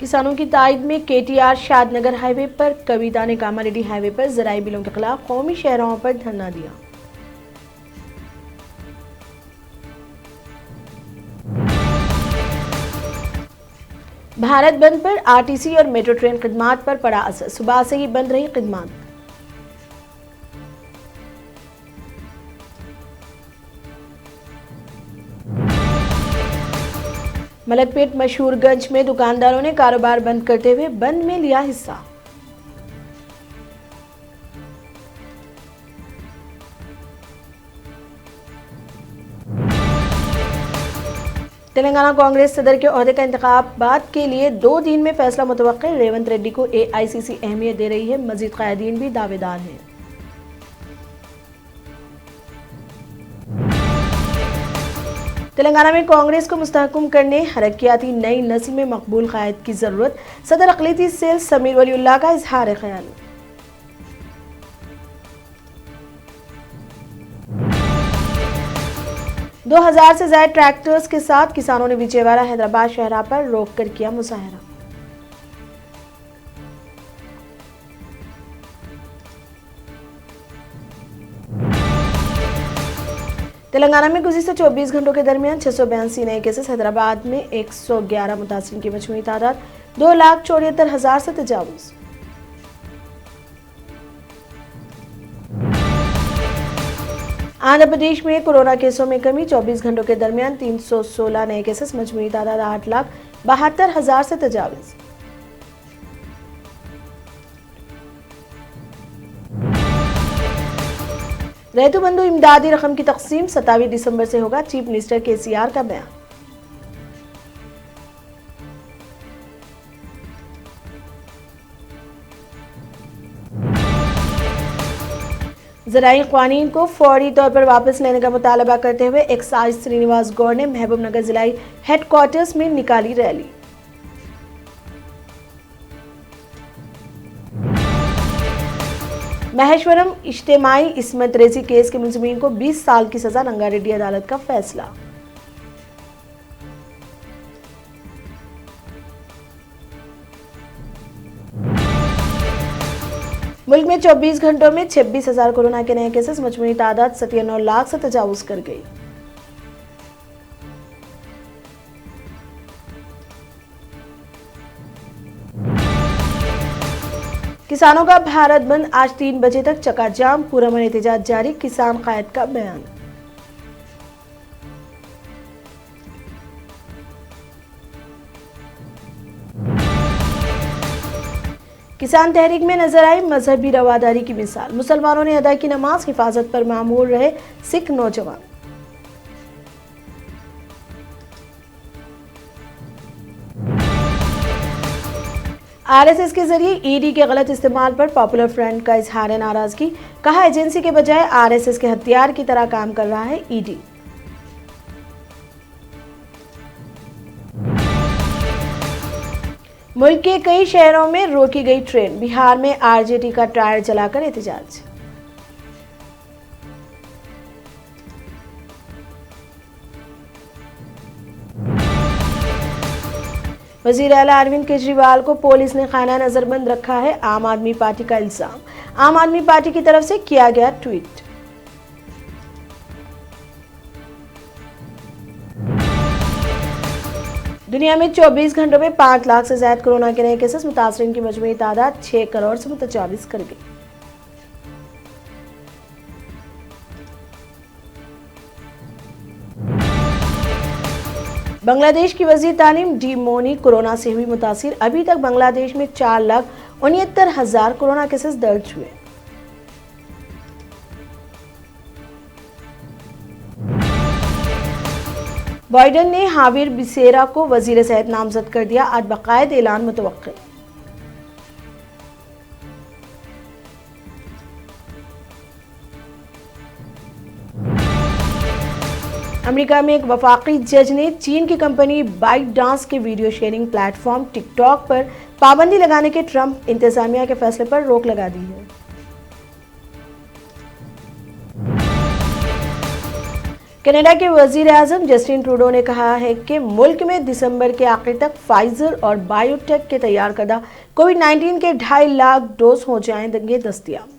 किसानों की तायद में केटीआर शादनगर हाईवे पर कविता ने कामारेड्डी हाईवे पर ज़राई बिलों के खिलाफ कौमी शहरों पर धरना दिया। भारत बंद पर आरटीसी और मेट्रो ट्रेन खिदमात पर पड़ा असर, सुबह से ही बंद रही खिदमात। मलकपेट मशहूरगंज में दुकानदारों ने कारोबार बंद करते हुए बंद में लिया हिस्सा। तेलंगाना कांग्रेस सदर के ओहदे का इंतखाबात के लिए 2 दिन में फैसला मुतवक्किल, रेवंत रेड्डी को एआईसीसी अहमियत दे रही है, मजीद कायदीन भी दावेदार हैं। तेलंगाना में कांग्रेस को मुस्तहकम करने हरकियाती नई नस्ल में मकबूल कायद की जरूरत, सदर अक़लियती सेल समीर वलीउल्लाह का इजहार ख्याल। दो 2000 से ज्यादा ट्रैक्टर्स के साथ किसानों ने विजयवाड़ा हैदराबाद शहरा पर रोक कर किया मुजाहरा। तेलंगाना में गुज़िश्ता 24 घंटों के दरमियान 682 नए केसेस, हैदराबाद में 111 मुतासिरीन की मजमूई तादाद 2,74,000 से तजावुज़। आंध्र प्रदेश में कोरोना केसों में कमी, 24 घंटों के दरमियान 316 नए केसेस, मजमूई तादाद 8,72,000 से तजावुज़। रैतु बंधु इमदादी रकम की तकसीम 27 दिसंबर से होगा, चीफ मिनिस्टर केसीआर का बयान। ज़राई क़वानीन को फौरी तौर पर वापस लेने का मुतालबा करते हुए एक्साइज श्रीनिवास गौड़ ने महबूबनगर जिलाई हेडक्वार्टर्स में निकाली रैली। महेश्वरम इज्तिमाई इस्मत रेजी केस के मुलज़िमीन को 20 साल की सजा, रंगारेड्डी अदालत का फैसला। मुल्क में 24 घंटों में 26,000 कोरोना के नए केसेस, मजमूई तादाद 97 लाख से तजावुज कर गई। किसानों का भारत बंद, आज 3 बजे तक चकाजाम, पुरअमन एहतजाज जारी, किसान कायद का बयान। किसान तहरीक में नजर आई मजहबी रवादारी की मिसाल, मुसलमानों ने अदा की नमाज, हिफाजत पर मामूर रहे सिख नौजवान। आरएसएस के जरिए ईडी के गलत इस्तेमाल पर पॉपुलर फ्रंट का इजहार नाराजगी, कहा एजेंसी के बजाय आरएसएस के हथियार की तरह काम कर रहा है ईडी। मुल्क के कई शहरों में रोकी गई ट्रेन, बिहार में आरजेडी का टायर जलाकर एहतजाज। वजीर आला अरविंद केजरीवाल को पुलिस ने खाना नजरबंद रखा है, आम आदमी पार्टी का इल्जाम। आम आदमी पार्टी की तरफ से किया गया ट्वीट। दुनिया में 24 घंटों में 5 लाख से ज्यादा कोरोना के नए केसेस, मुतासरीन की मजमूई तादाद 6 करोड़ से मुतजाविज कर गई। बांग्लादेश की वजीर तालीम डी मोनी कोरोना से हुई मुतासिर, अभी तक बांग्लादेश में 4,69,000 कोरोना केसेस दर्ज हुए। बाइडन ने हाविर बिसेरा को वजीर सेहत नामजद कर दिया, आज बाकायदा ऐलान मुतवक्किल। अमेरिका में एक वफाकी जज ने चीन की कंपनी बाइट डांस के वीडियो शेयरिंग प्लेटफॉर्म टिकटॉक पर पाबंदी लगाने के ट्रंप इंतजामिया के फैसले पर रोक लगा दी है। कनाडा के वजीर आजम जस्टिन ट्रूडो ने कहा है कि मुल्क में दिसंबर के आखिर तक फाइजर और बायोटेक के तैयार करदा कोविड-19 के 2.5 लाख डोज हो जाएंगे दस्तयाब।